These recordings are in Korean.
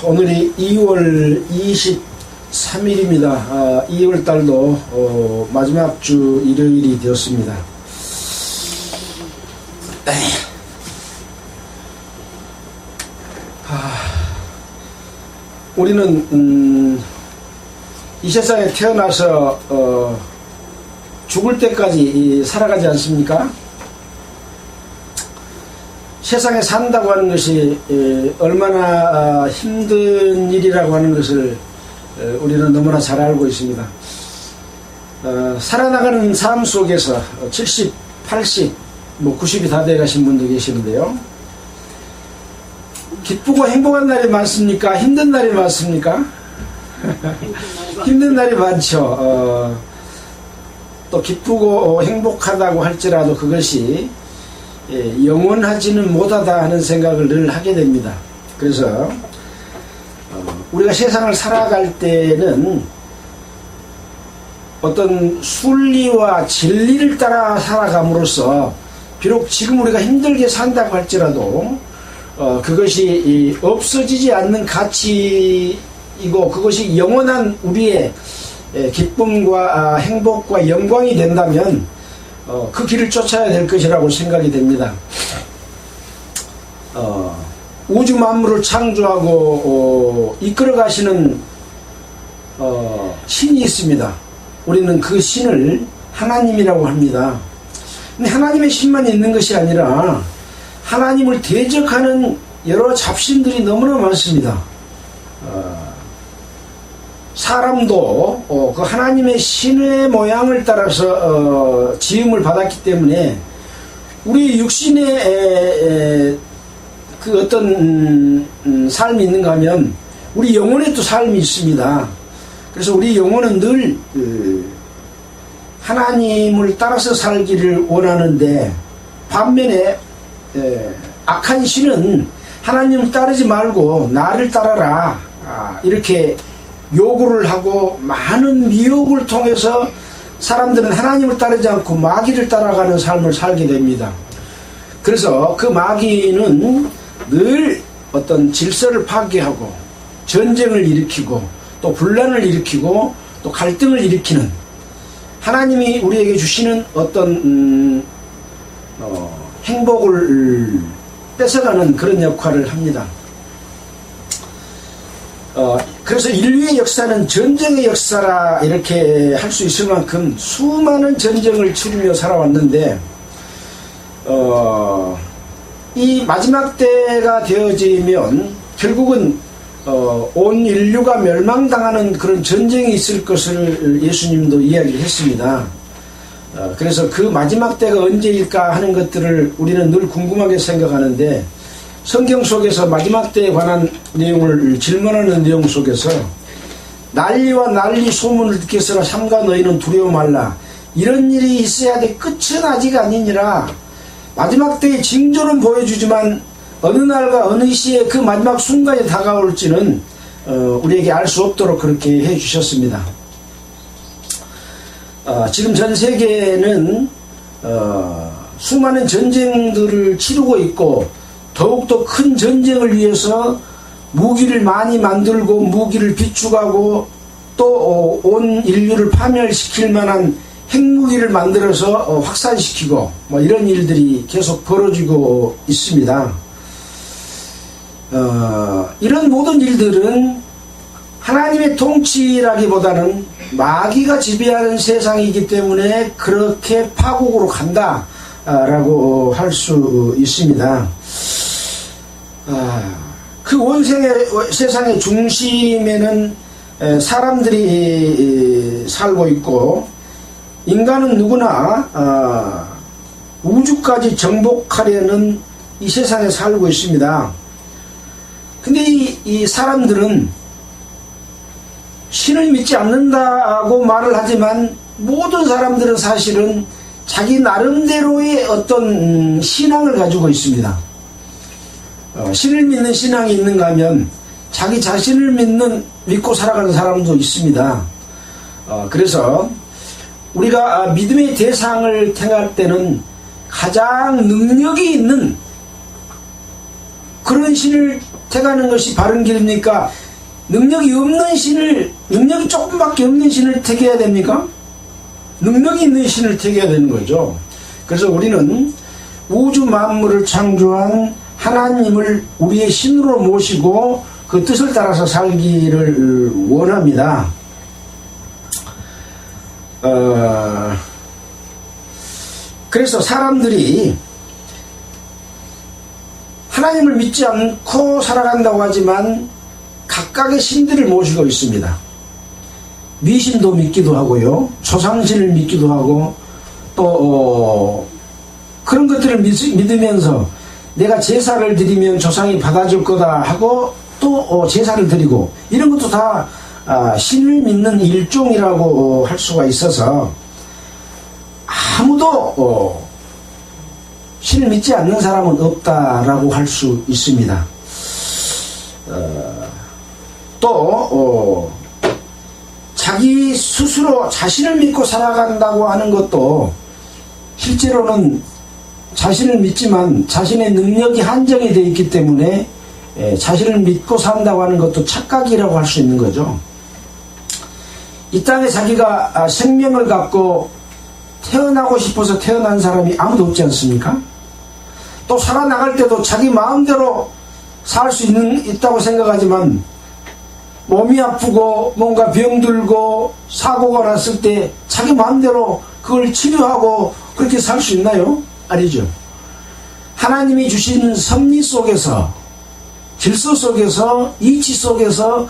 오늘이 2월 23일입니다. 2월 달도 마지막 주 일요일이 되었습니다. 우리는 이 세상에 태어나서 죽을 때까지 살아가지 않습니까? 세상에 산다고 하는 것이 얼마나 힘든 일이라고 하는 것을 우리는 너무나 잘 알고 있습니다. 살아나가는 삶 속에서 70, 80, 90이 다 돼가신 분도 계시는데요. 기쁘고 행복한 날이 많습니까? 힘든 날이 많습니까? 힘든 날이 많죠. 또 기쁘고 행복하다고 할지라도 그것이 영원하지는 못하다 하는 생각을 늘 하게 됩니다. 그래서 우리가 세상을 살아갈 때는 어떤 순리와 진리를 따라 살아감으로써 비록 지금 우리가 힘들게 산다고 할지라도 그것이 없어지지 않는 가치이고 그것이 영원한 우리의 기쁨과 행복과 영광이 된다면 그 길을 쫓아야 될 것이라고 생각이 됩니다. 우주 만물을 창조하고 이끌어 가시는 신이 있습니다. 우리는 그 신을 하나님이라고 합니다. 근데 하나님의 신만 있는 것이 아니라 하나님을 대적하는 여러 잡신들이 너무나 많습니다. 사람도 그 하나님의 신의 모양을 따라서 지음을 받았기 때문에 우리 육신의 그 어떤 삶이 있는가 하면 우리 영혼에 또 삶이 있습니다. 그래서 우리 영혼은 늘 하나님을 따라서 살기를 원하는데 반면에 악한 신은 하나님을 따르지 말고 나를 따라라 이렇게 요구를 하고 많은 미혹을 통해서 사람들은 하나님을 따르지 않고 마귀를 따라가는 삶을 살게 됩니다. 그래서 그 마귀는 늘 어떤 질서를 파괴하고 전쟁을 일으키고 또 분란을 일으키고 또 갈등을 일으키는 하나님이 우리에게 주시는 어떤 행복을 뺏어가는 그런 역할을 합니다. 그래서 인류의 역사는 전쟁의 역사라 이렇게 할 수 있을 만큼 수많은 전쟁을 치르며 살아왔는데 이 마지막 때가 되어지면 결국은 온 인류가 멸망당하는 그런 전쟁이 있을 것을 예수님도 이야기를 했습니다. 그래서 그 마지막 때가 언제일까 하는 것들을 우리는 늘 궁금하게 생각하는데 성경 속에서 마지막 때에 관한 내용을 질문하는 내용 속에서 난리와 난리 소문을 듣겠으나 삼가 너희는 두려워 말라. 이런 일이 있어야 돼. 끝은 아직 아니니라. 마지막 때의 징조는 보여주지만 어느 날과 어느 시에 그 마지막 순간이 다가올지는 우리에게 알 수 없도록 그렇게 해주셨습니다. 지금 전 세계는 수많은 전쟁들을 치르고 있고 더욱더 큰 전쟁을 위해서 무기를 많이 만들고 무기를 비축하고 또 온 인류를 파멸시킬 만한 핵무기를 만들어서 확산시키고 이런 일들이 계속 벌어지고 있습니다. 이런 모든 일들은 하나님의 통치라기보다는 마귀가 지배하는 세상이기 때문에 그렇게 파국으로 간다라고 할 수 있습니다. 그 온 세상의 중심에는 사람들이 살고 있고 인간은 누구나 우주까지 정복하려는 이 세상에 살고 있습니다. 근데 이 사람들은 신을 믿지 않는다고 말을 하지만 모든 사람들은 사실은 자기 나름대로의 어떤 신앙을 가지고 있습니다. 신을 믿는 신앙이 있는가 하면 자기 자신을 믿고 살아가는 사람도 있습니다. 그래서 우리가 믿음의 대상을 택할 때는 가장 능력이 있는 그런 신을 택하는 것이 바른 길입니까? 능력이 조금밖에 없는 신을 택해야 됩니까? 능력이 있는 신을 택해야 되는 거죠. 그래서 우리는 우주 만물을 창조한 하나님을 우리의 신으로 모시고 그 뜻을 따라서 살기를 원합니다. 그래서 사람들이 하나님을 믿지 않고 살아간다고 하지만 각각의 신들을 모시고 있습니다. 미신도 믿기도 하고요, 조상신을 믿기도 하고, 또 그런 것들을 믿으면서 내가 제사를 드리면 조상이 받아줄 거다 하고 또 제사를 드리고, 이런 것도 다 신을 믿는 일종이라고 할 수가 있어서 아무도 신을 믿지 않는 사람은 없다라고 할 수 있습니다. 또 자기 스스로 자신을 믿고 살아간다고 하는 것도 실제로는 자신을 믿지만 자신의 능력이 한정이 되어 있기 때문에 자신을 믿고 산다고 하는 것도 착각이라고 할 수 있는 거죠. 이 땅에 자기가 생명을 갖고 태어나고 싶어서 태어난 사람이 아무도 없지 않습니까? 또 살아나갈 때도 자기 마음대로 살 수 있다고 생각하지만 몸이 아프고 뭔가 병들고 사고가 났을 때 자기 마음대로 그걸 치료하고 그렇게 살 수 있나요? 아니죠. 하나님이 주신 섭리 속에서, 질서 속에서, 이치 속에서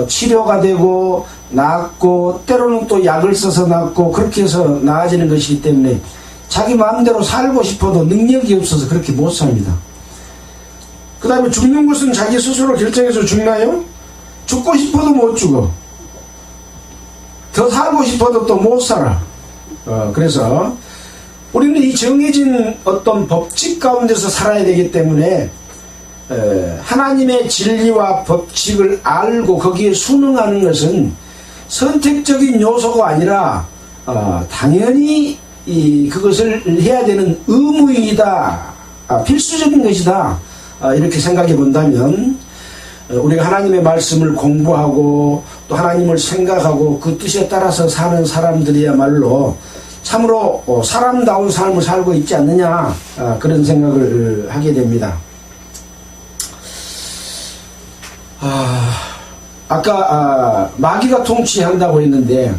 치료가 되고 낫고, 때로는 또 약을 써서 낫고, 그렇게 해서 나아지는 것이기 때문에 자기 마음대로 살고 싶어도 능력이 없어서 그렇게 못 삽니다. 그 다음에 죽는 것은 자기 스스로 결정해서 죽나요? 죽고 싶어도 못 죽어. 더 살고 싶어도 또 못 살아. 그래서 우리는 이 정해진 어떤 법칙 가운데서 살아야 되기 때문에 하나님의 진리와 법칙을 알고 거기에 순응하는 것은 선택적인 요소가 아니라 당연히 그것을 해야 되는 의무이다, 필수적인 것이다, 이렇게 생각해 본다면 우리가 하나님의 말씀을 공부하고 또 하나님을 생각하고 그 뜻에 따라서 사는 사람들이야말로 참으로 사람다운 삶을 살고 있지 않느냐, 그런 생각을 하게 됩니다. 아까 마귀가 통치한다고 했는데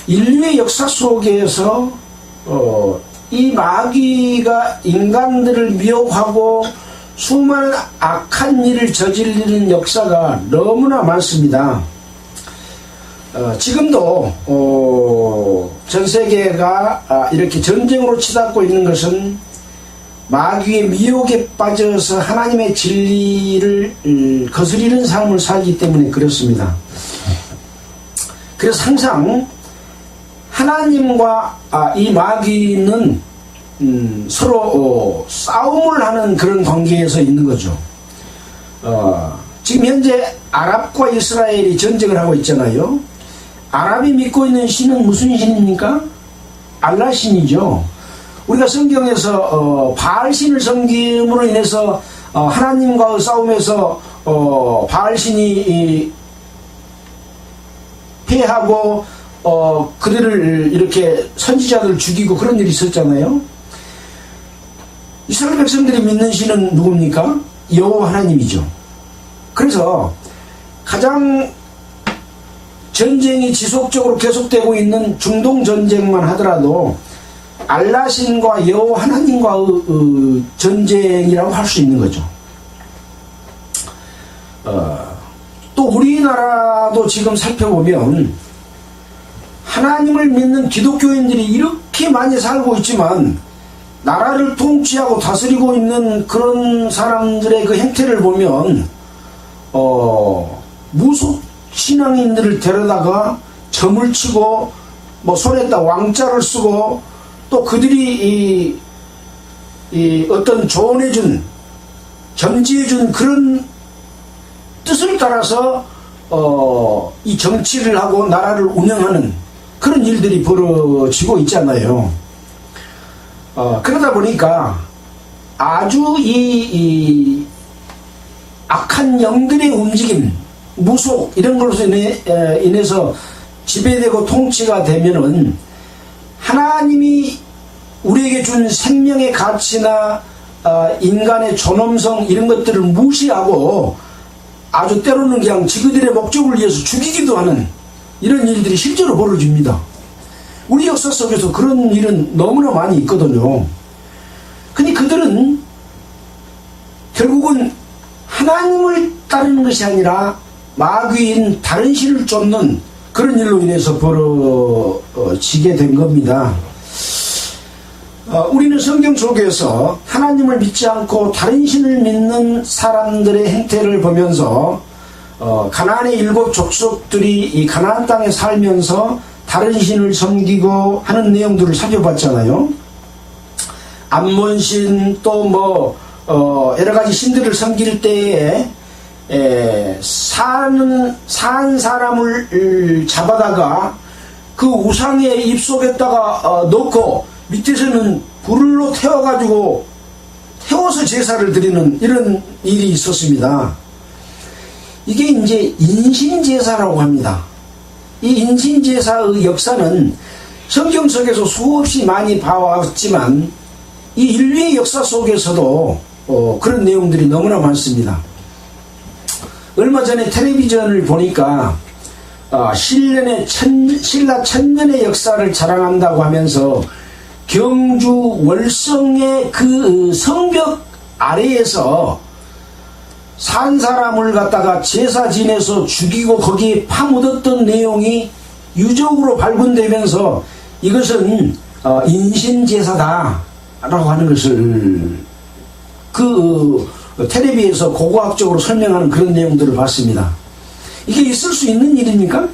인류의 역사 속에서 이 마귀가 인간들을 미혹하고 수많은 악한 일을 저지르는 역사가 너무나 많습니다. 지금도 전 세계가 이렇게 전쟁으로 치닫고 있는 것은 마귀의 미혹에 빠져서 하나님의 진리를 거스리는 삶을 살기 때문에 그렇습니다. 그래서 항상 하나님과 이 마귀는 서로 싸움을 하는 그런 관계에서 있는 거죠. 지금 현재 아랍과 이스라엘이 전쟁을 하고 있잖아요. 아랍이 믿고 있는 신은 무슨 신입니까? 알라 신이죠. 우리가 성경에서 바알 신을 섬김으로 인해서 하나님과의 싸움에서 바알 신이 패하고 그들을 이렇게 선지자들 죽이고 그런 일이 있었잖아요. 이스라엘 백성들이 믿는 신은 누굽니까? 여호와 하나님이죠. 그래서 가장 전쟁이 지속적으로 계속되고 있는 중동 전쟁만 하더라도 알라 신과 여호와 하나님과의 전쟁이라고 할 수 있는 거죠. 또 우리나라도 지금 살펴보면 하나님을 믿는 기독교인들이 이렇게 많이 살고 있지만 나라를 통치하고 다스리고 있는 그런 사람들의 그 행태를 보면 무속 신앙인들을 데려다가 점을 치고 뭐 손에다 왕자를 쓰고 또 그들이 이 어떤 조언해준, 점지해준 그런 뜻을 따라서 이 정치를 하고 나라를 운영하는 그런 일들이 벌어지고 있잖아요. 그러다 보니까 아주 이 악한 영들의 움직임, 무속 이런 것으로 인해서 지배되고 통치가 되면은 하나님이 우리에게 준 생명의 가치나 인간의 존엄성 이런 것들을 무시하고 아주 때로는 그냥 지그들의 목적을 위해서 죽이기도 하는 이런 일들이 실제로 벌어집니다. 우리 역사 속에서 그런 일은 너무나 많이 있거든요. 근데 그들은 결국은 하나님을 따르는 것이 아니라 마귀인 다른 신을 쫓는 그런 일로 인해서 벌어지게 된 겁니다. 우리는 성경 속에서 하나님을 믿지 않고 다른 신을 믿는 사람들의 행태를 보면서 가나안의 7 족속들이 이 가나안 땅에 살면서 다른 신을 섬기고 하는 내용들을 살펴봤잖아요. 암몬신 또 여러가지 신들을 섬길 때에 산 사람을 잡아다가 그 우상의 입속에다가 넣고 밑에서는 불로 태워가지고 태워서 제사를 드리는 이런 일이 있었습니다. 이게 이제 인신제사라고 합니다. 이 인신제사의 역사는 성경 속에서 수없이 많이 봐왔지만 이 인류의 역사 속에서도 그런 내용들이 너무나 많습니다. 얼마 전에 텔레비전을 보니까 신라 천년의 역사를 자랑한다고 하면서 경주 월성의 그 성벽 아래에서 산 사람을 갖다가 제사 지내서 죽이고 거기에 파묻었던 내용이 유적으로 발견되면서 이것은 인신제사다 라고 하는 것을 그 텔레비에서 고고학적으로 설명하는 그런 내용들을 봤습니다. 이게 있을 수 있는 일입니까?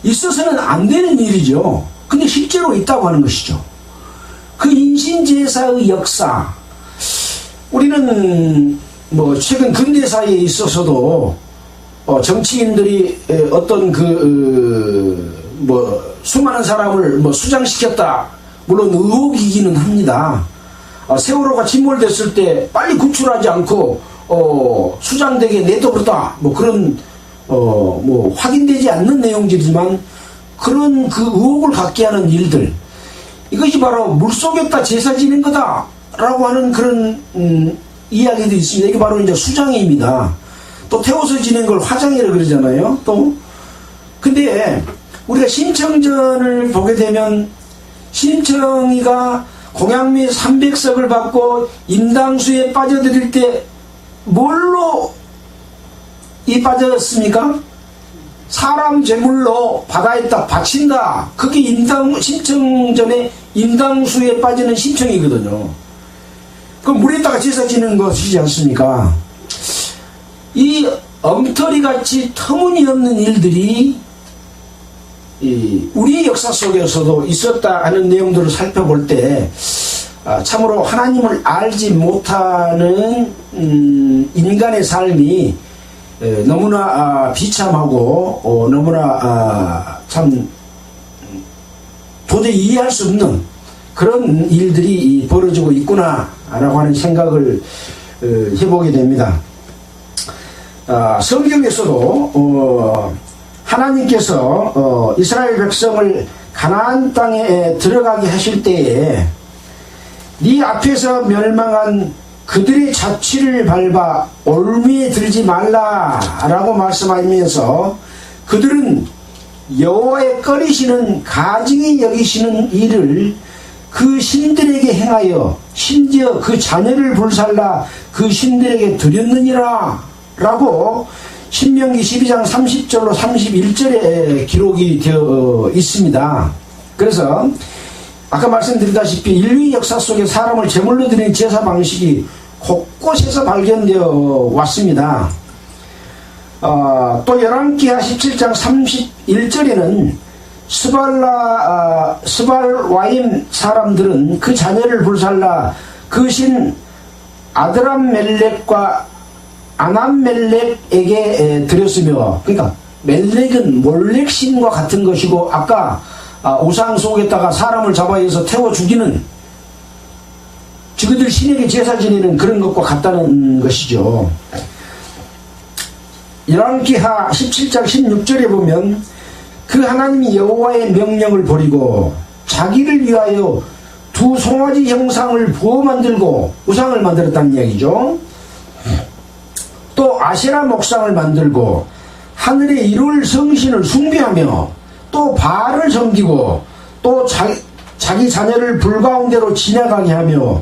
있어서는 안 되는 일이죠. 근데 실제로 있다고 하는 것이죠. 그 인신제사의 역사, 우리는 최근 근대사에 있어서도 정치인들이 어떤 수많은 사람을 수장시켰다, 물론 의혹이기는 합니다. 세월호가 침몰됐을 때 빨리 구출하지 않고 수장되게 내버렸다, 그런 확인되지 않는 내용들이지만 그런 그 의혹을 갖게 하는 일들, 이것이 바로 물속에다 제사 지낸 거다 라고 하는 그런 이야기도 있습니다. 이게 바로 이제 수장입니다. 또 태워서 지낸 걸 화장이라고 그러잖아요. 또 근데 우리가 심청전을 보게 되면 심청이가 공양미 300석을 받고 인당수에 빠져들일 때 뭘로 빠졌습니까? 사람 제물로 바다에다 바친다. 그게 심청전에 인당수에 빠지는 심청이거든요. 그 물에다가 제사 지는 것이지 않습니까? 이 엉터리같이 터무니없는 일들이 우리의 역사 속에서도 있었다 하는 내용들을 살펴볼 때 참으로 하나님을 알지 못하는 인간의 삶이 너무나 비참하고 너무나 참 도저히 이해할 수 없는 그런 일들이 벌어지고 있구나 라고 하는 생각을 해보게 됩니다. 성경에서도 하나님께서 이스라엘 백성을 가나안 땅에 들어가게 하실 때에 네 앞에서 멸망한 그들의 자취를 밟아 올무에 들지 말라라고 말씀하면서 그들은 여호와의 꺼리시는 가증히 여기시는 일을 그 신들에게 행하여 심지어 그 자녀를 불살라 그 신들에게 드렸느니라 라고 신명기 12장 30절로 31절에 기록이 되어 있습니다. 그래서 아까 말씀드렸다시피 인류의 역사 속에 사람을 제물로 드리는 제사 방식이 곳곳에서 발견되어 왔습니다. 또 열왕기하 17장 31절에는 스발와임 사람들은 그 자녀를 불살라 그 신 아드람멜렉과 아남멜렉에게 드렸으며, 그러니까 멜렉은 몰렉신과 같은 것이고 아까 우상 속에다가 사람을 잡아서 태워 죽이는, 저희들 신에게 제사 지내는 그런 것과 같다는 것이죠. 열왕기하 17장 16절에 보면 그 하나님이 여호와의 명령을 버리고 자기를 위하여 두 송아지 형상을 부어 만들고 우상을 만들었다는 이야기죠. 또 아세라 목상을 만들고 하늘에 이룰 성신을 숭배하며 또 바알을 섬기고 또 자기 자녀를 불 가운데로 지나가게 하며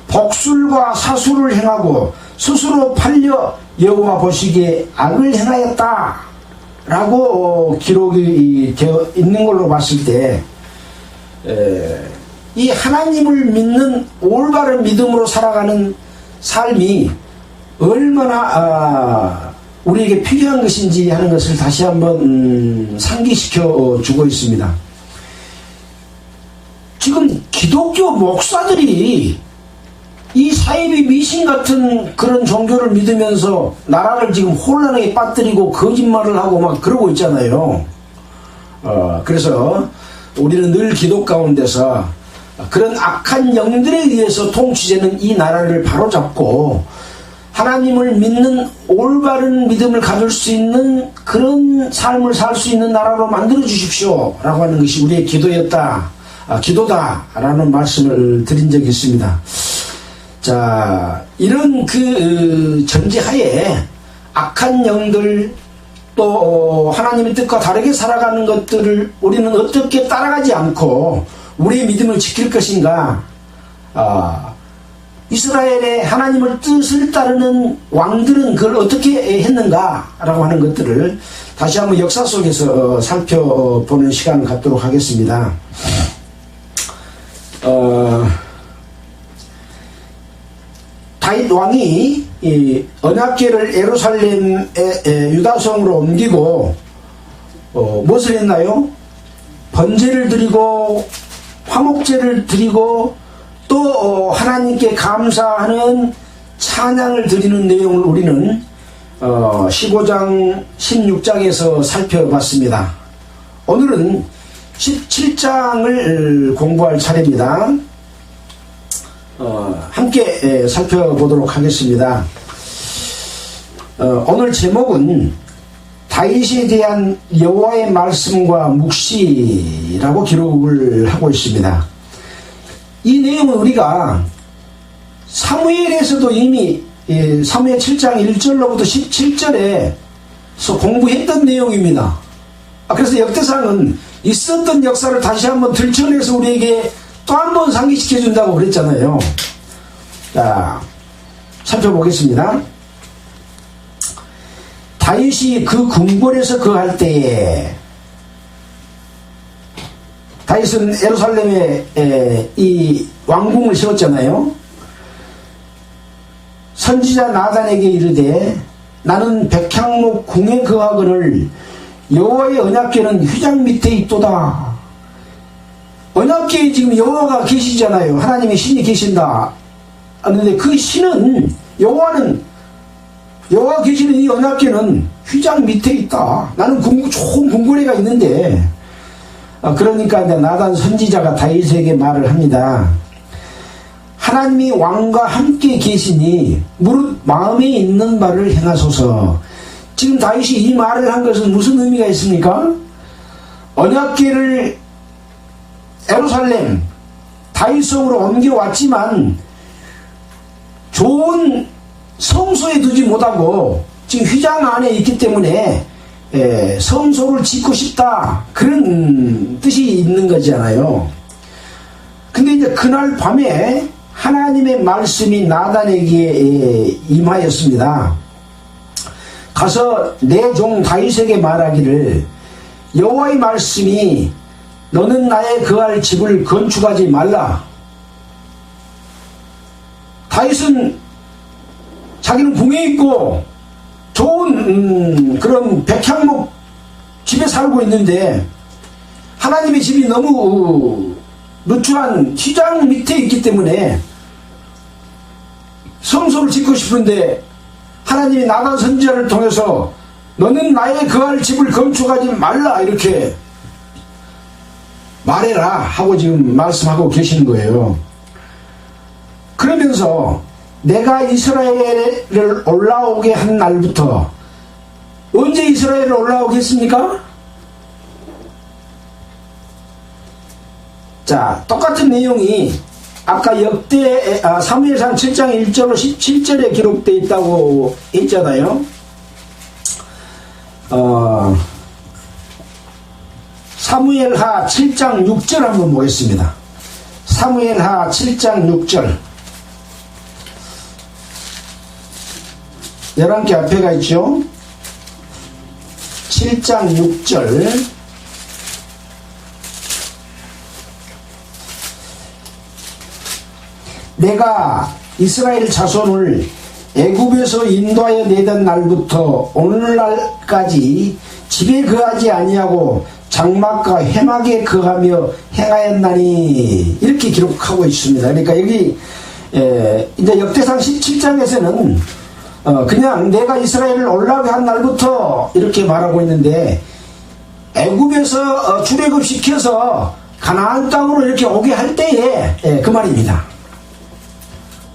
복술과 사술을 행하고 스스로 팔려 여호와 보시기에 악을 행하였다 라고 기록이 되어 있는 걸로 봤을 때 이 하나님을 믿는 올바른 믿음으로 살아가는 삶이 얼마나 우리에게 필요한 것인지 하는 것을 다시 한번 상기시켜 주고 있습니다. 지금 기독교 목사들이 이 사이비 미신 같은 그런 종교를 믿으면서 나라를 지금 혼란에 빠뜨리고 거짓말을 하고 막 그러고 있잖아요. 그래서 우리는 늘 기도 가운데서 그런 악한 영들에 의해서 통치되는 이 나라를 바로잡고 하나님을 믿는 올바른 믿음을 가질 수 있는 그런 삶을 살 수 있는 나라로 만들어 주십시오 라고 하는 것이 우리의 기도다 라는 말씀을 드린 적이 있습니다. 자, 이런 그 전제하에 악한 영들 또 하나님의 뜻과 다르게 살아가는 것들을 우리는 어떻게 따라가지 않고 우리의 믿음을 지킬 것인가. 이스라엘의 하나님의 뜻을 따르는 왕들은 그걸 어떻게 했는가 라고 하는 것들을 다시 한번 역사 속에서 살펴보는 시간을 갖도록 하겠습니다. 다윗 왕이 이 언약궤를 예루살렘의 유다성으로 옮기고 무엇을 했나요? 번제를 드리고 화목제를 드리고 또 하나님께 감사하는 찬양을 드리는 내용을 우리는 15장 16장에서 살펴봤습니다. 오늘은 17장을 공부할 차례입니다. 함께 살펴보도록 하겠습니다. 오늘 제목은 다윗에 대한 여호와의 말씀과 묵시라고 기록을 하고 있습니다. 이 내용은 우리가 사무엘에서도 이미 사무엘 7장 1절로부터 17절에서 공부했던 내용입니다. 그래서 역대상은 있었던 역사를 다시 한번 들춰내서 우리에게 또 한 번 상기시켜 준다고 그랬잖아요. 자, 살펴보겠습니다. 다윗이 그 궁궐에서 거할 때에 다윗은 예루살렘에 이 왕궁을 세웠잖아요. 선지자 나단에게 이르되 나는 백향목 궁에 거하거늘 여호와의 언약궤는 휘장 밑에 있도다. 언약궤에 지금 여호와가 계시잖아요. 하나님의 신이 계신다. 그런데 그 신은 여호와가 계시는 이 언약궤는 휘장 밑에 있다. 나는 좋은 궁궐에가 있는데 그러니까 나단 선지자가 다윗에게 말을 합니다. 하나님이 왕과 함께 계시니 무릇 마음에 있는 바를 행하소서. 지금 다윗이 이 말을 한 것은 무슨 의미가 있습니까? 언약궤를 예루살렘 다윗성으로 옮겨왔지만 좋은 성소에 두지 못하고 지금 휘장 안에 있기 때문에 성소를 짓고 싶다 그런 뜻이 있는 거잖아요. 근데 이제 그날 밤에 하나님의 말씀이 나단에게 임하였습니다. 가서 내 종 다윗에게 말하기를 여호와의 말씀이 너는 나의 거할 집을 건축하지 말라. 다윗은 자기는 궁에 있고 좋은 그런 백향목 집에 살고 있는데 하나님의 집이 너무 누추한 휘장 밑에 있기 때문에 성소를 짓고 싶은데 하나님이 나단 선지자를 통해서 너는 나의 거할 집을 건축하지 말라 이렇게 말해라 하고 지금 말씀하고 계시는 거예요. 그러면서 내가 이스라엘을 올라오게 한 날부터, 언제 이스라엘을 올라오게 했습니까? 자, 똑같은 내용이 아까 사무엘상 7장 1절로 17절에 기록되어 있다고 했잖아요. 사무엘하 7장 6절 한번 보겠습니다. 사무엘하 7장 6절. 11개 앞에가 있죠. 7장 6절. 내가 이스라엘 자손을 애굽에서 인도하여 내던 날부터 오늘날까지 집에 거하지 아니하고 장막과 회막에 거하며 행하였나니, 이렇게 기록하고 있습니다. 그러니까 여기 이제 역대상 17장에서는 그냥 내가 이스라엘을 올라가게 한 날부터 이렇게 말하고 있는데, 애굽에서 출애굽시켜서 가나안 땅으로 이렇게 오게 할 때에 그 말입니다.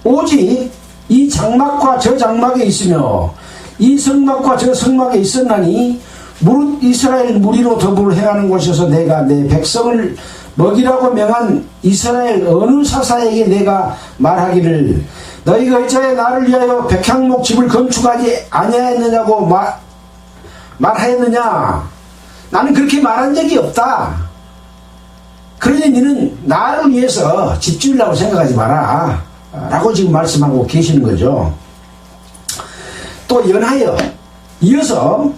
오직 이 장막과 저 장막에 있으며 이 성막과 저 성막에 있었나니 무릇 이스라엘 무리로 더불어 행하는 곳에서 내가 내 백성을 먹이라고 명한 이스라엘 어느 사사에게 내가 말하기를 너희가 어찌하여 나를 위하여 백향목 집을 건축하지 아니하였느냐고 말하였느냐. 나는 그렇게 말한 적이 없다. 그러니 너는 나를 위해서 집 지으려고 생각하지 마라 라고 지금 말씀하고 계시는 거죠. 또 연하여 이어서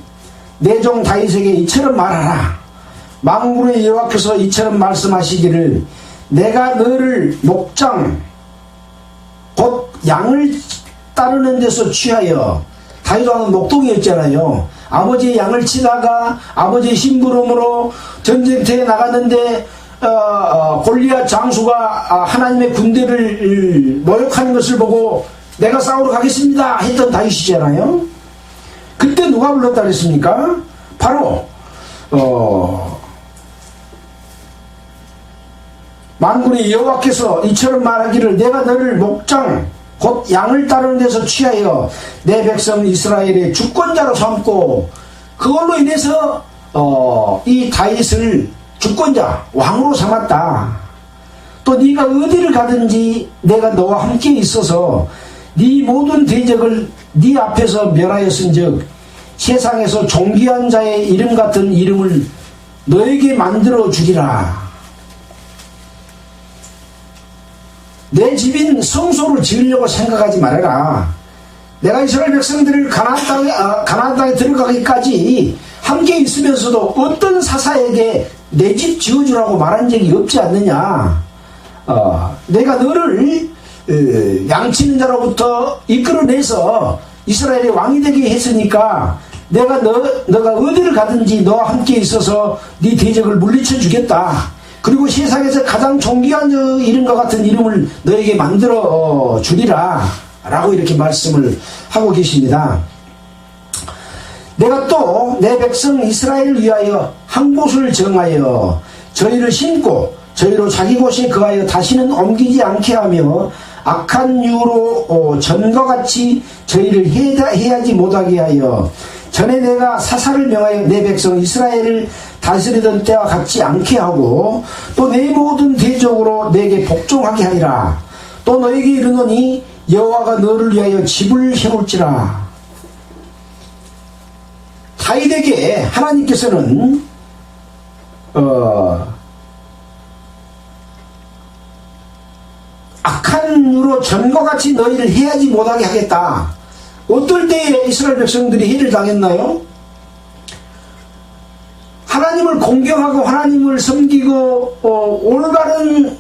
내 종 다윗에게 이처럼 말하라. 만군의 여호와께서 이처럼 말씀하시기를 내가 너를 목장 곧 양을 따르는 데서 취하여, 다윗 왕은 목동이었잖아요. 아버지의 양을 치다가 아버지의 심부름으로 전쟁터에 나갔는데 골리앗 장수가 하나님의 군대를 모욕하는 것을 보고 내가 싸우러 가겠습니다 했던 다윗이잖아요. 그때 누가 불렀다 그랬습니까? 바로 만군의 여호와께서 이처럼 말하기를 내가 너를 목장 곧 양을 따르는 데서 취하여 내 백성 이스라엘의 주권자로 삼고, 그걸로 인해서 이 다윗을 주권자, 왕으로 삼았다. 또 네가 어디를 가든지 내가 너와 함께 있어서 네 모든 대적을 네 앞에서 멸하였은즉 세상에서 존귀한 자의 이름 같은 이름을 너에게 만들어 주리라. 내 집인 성소를 지으려고 생각하지 말아라. 내가 이스라엘 백성들을 가나안 땅에 들어가기까지 함께 있으면서도 어떤 사사에게 내 집 지어주라고 말한 적이 없지 않느냐. 내가 너를 양치는 자로부터 이끌어내서 이스라엘의 왕이 되게 했으니까 내가 너가 어디를 가든지 너와 함께 있어서 네 대적을 물리쳐 주겠다. 그리고 세상에서 가장 존귀한 이름과 같은 이름을 너에게 만들어 주리라 라고 이렇게 말씀을 하고 계십니다. 내가 또 내 백성 이스라엘을 위하여 한 곳을 정하여 저희를 심고 저희로 자기 곳에 거하여 다시는 옮기지 않게 하며 악한 이유로 전과 같이 저희를 해하지 못하게 하여 전에 내가 사사를 명하여 내 백성 이스라엘을 다스리던 때와 같지 않게 하고 또 내 모든 대적으로 내게 복종하게 하리라. 또 너에게 이르노니 여호와가 너를 위하여 집을 세울지라. 다윗에게 하나님께서는 악한 이유로 전과 같이 너희를 해하지 못하게 하겠다. 어떨 때에 이스라엘 백성들이 해를 당했나요? 하나님을 공경하고 하나님을 섬기고 올바른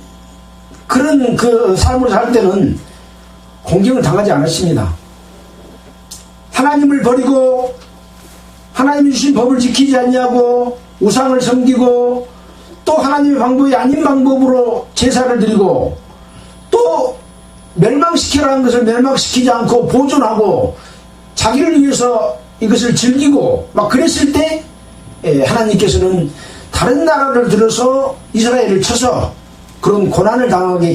그런 그 삶을 살 때는 공경을 당하지 않았습니다. 하나님을 버리고 하나님이 주신 법을 지키지 않냐고 우상을 섬기고 또 하나님의 방법이 아닌 방법으로 제사를 드리고 또 멸망시키라는 것을 멸망시키지 않고 보존하고 자기를 위해서 이것을 즐기고 막 그랬을 때 하나님께서는 다른 나라를 들어서 이스라엘을 쳐서 그런 고난을 당하게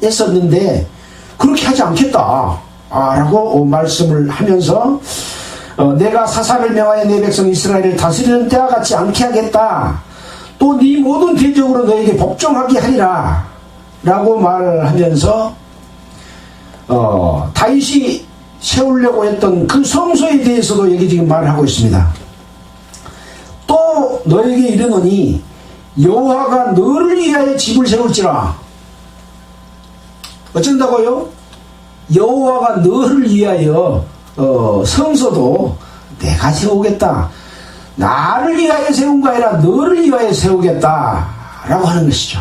했었는데, 그렇게 하지 않겠다 라고 말씀을 하면서 내가 사사를 명하여 내 백성 이스라엘을 다스리는 때와 같이 않게 하겠다. 또 네 모든 대적으로 너에게 복종하게 하리라 라고 말하면서 다윗이 세우려고 했던 그 성소에 대해서도 여기 지금 말을 하고 있습니다. 또 너에게 이르노니 여호와가 너를 위하여 집을 세울지라. 어쩐다고요? 여호와가 너를 위하여 성소도 내가 세우겠다. 나를 위하여 세운 거 아니라 너를 위하여 세우겠다 라고 하는 것이죠.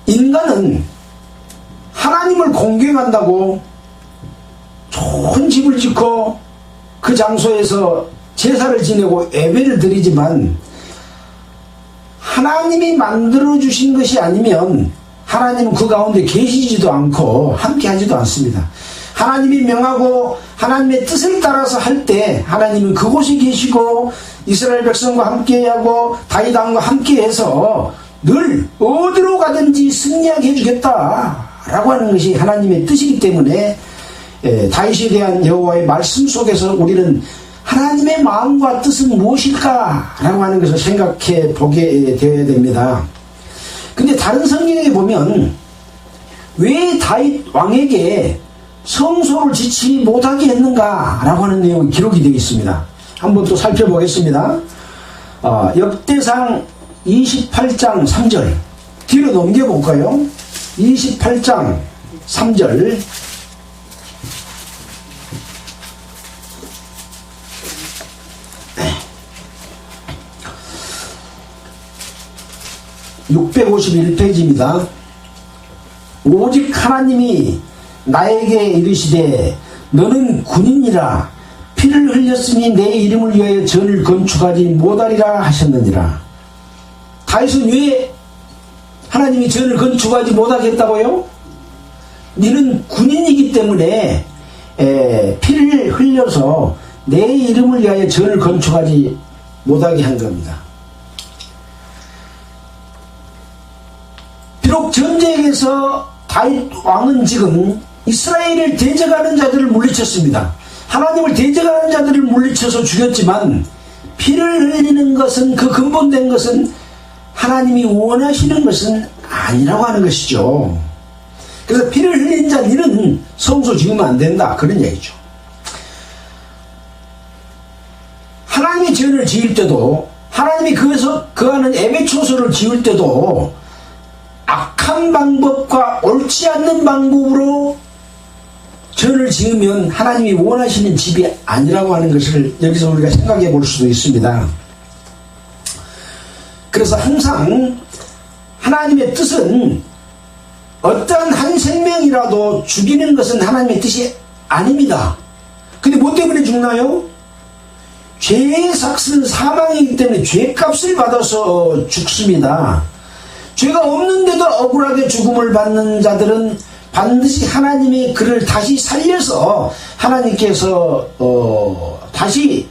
인간은 하나님을 공경한다고 좋은 집을 짓고 그 장소에서 제사를 지내고 예배를 드리지만 하나님이 만들어주신 것이 아니면 하나님은 그 가운데 계시지도 않고 함께 하지도 않습니다. 하나님이 명하고 하나님의 뜻을 따라서 할 때 하나님은 그곳에 계시고 이스라엘 백성과 함께하고 다윗 왕과 함께해서 늘 어디로 가든지 승리하게 해주겠다 라고 하는 것이 하나님의 뜻이기 때문에 다윗에 대한 여호와의 말씀 속에서 우리는 하나님의 마음과 뜻은 무엇일까 라고 하는 것을 생각해 보게 되어야 됩니다. 근데 다른 성경에 보면 왜 다윗 왕에게 성소를 짓지 못하게 했는가 라고 하는 내용이 기록이 되어 있습니다. 한번 또 살펴보겠습니다. 역대상 28장 3절 뒤로 넘겨볼까요? 28장 3절 651페이지입니다. 오직 하나님이 나에게 이르시되 너는 군인이라 피를 흘렸으니 내 이름을 위하여 전을 건축하지 못하리라 하셨느니라. 다윗은 왜 하나님이 전을 건축하지 못하겠다고요? 너는 군인이기 때문에 피를 흘려서 내 이름을 위하여 전을 건축하지 못하게 한 겁니다. 비록 전쟁에서 다윗 왕은 지금 이스라엘을 대적하는 자들을 물리쳤습니다. 하나님을 대적하는 자들을 물리쳐서 죽였지만 피를 흘리는 것은 그 근본된 것은 하나님이 원하시는 것은 아니라고 하는 것이죠. 그래서 피를 흘린 자 너는 성소 지으면 안 된다 그런 얘기죠. 하나님이 전을 지을 때도 하나님이 그 하는 예배초소를 지을 때도 악한 방법과 옳지 않는 방법으로 전을 지으면 하나님이 원하시는 집이 아니라고 하는 것을 여기서 우리가 생각해 볼 수도 있습니다. 그래서 항상 하나님의 뜻은 어떠한 한 생명이라도 죽이는 것은 하나님의 뜻이 아닙니다. 근데 뭐 때문에 죽나요? 죄의 삭은 사망이기 때문에 죄값을 받아서 죽습니다. 죄가 없는데도 억울하게 죽음을 받는 자들은 반드시 하나님이 그를 다시 살려서 하나님께서 다시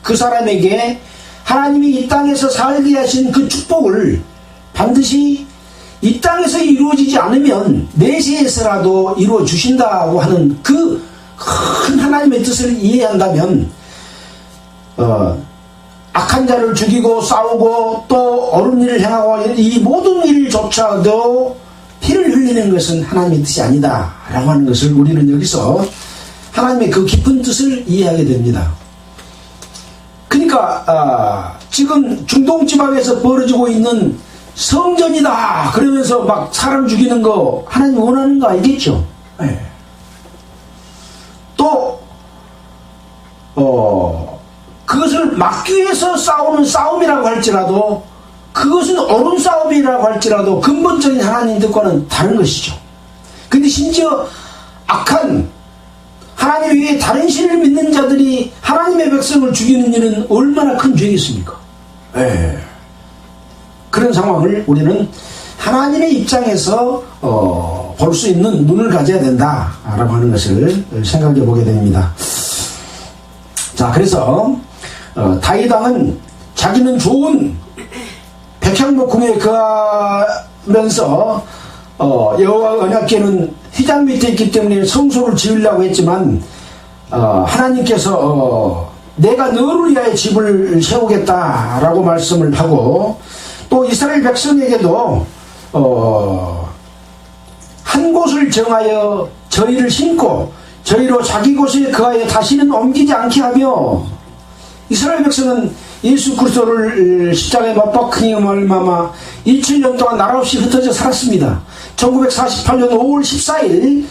그 사람에게 하나님이 이 땅에서 살게 하신 그 축복을 반드시 이 땅에서 이루어지지 않으면 내세에서라도 이루어 주신다고 하는 그 큰 하나님의 뜻을 이해한다면 악한 자를 죽이고 싸우고 또 옳은 일을 행하고 이 모든 일조차도 피를 흘리는 것은 하나님의 뜻이 아니다 라고 하는 것을 우리는 여기서 하나님의 그 깊은 뜻을 이해하게 됩니다. 그러니까 지금 중동 지방에서 벌어지고 있는 성전이다 그러면서 막 사람 죽이는 거 하나님 원하는 거 알겠죠? 네. 또 그것을 막기 위해서 싸우는 싸움이라고 할지라도 그것은 옳은 싸움이라고 할지라도 근본적인 하나님 뜻과는 다른 것이죠. 근데 심지어 악한 하나님 외에 다른 신을 믿는 자들이 하나님의 백성을 죽이는 일은 얼마나 큰 죄겠습니까? 그런 상황을 우리는 하나님의 입장에서 볼 수 있는 눈을 가져야 된다라고 하는 것을 생각해 보게 됩니다. 자, 그래서 다윗 왕은 자기는 좋은 백향목궁에 그러면서 여호와 언약궤는 휘장 밑에 있기 때문에 성소를 지으려고 했지만 하나님께서 내가 너를 위하여 집을 세우겠다라고 말씀을 하고, 또 이스라엘 백성에게도 한 곳을 정하여 저희를 심고 저희로 자기 곳에 거하여 다시는 옮기지 않게 하며, 이스라엘 백성은 예수 그리스도를 십자가에 못 박힘을 얼마마 2000년 동안 나라 없이 흩어져 살았습니다. 1948년 5월 14일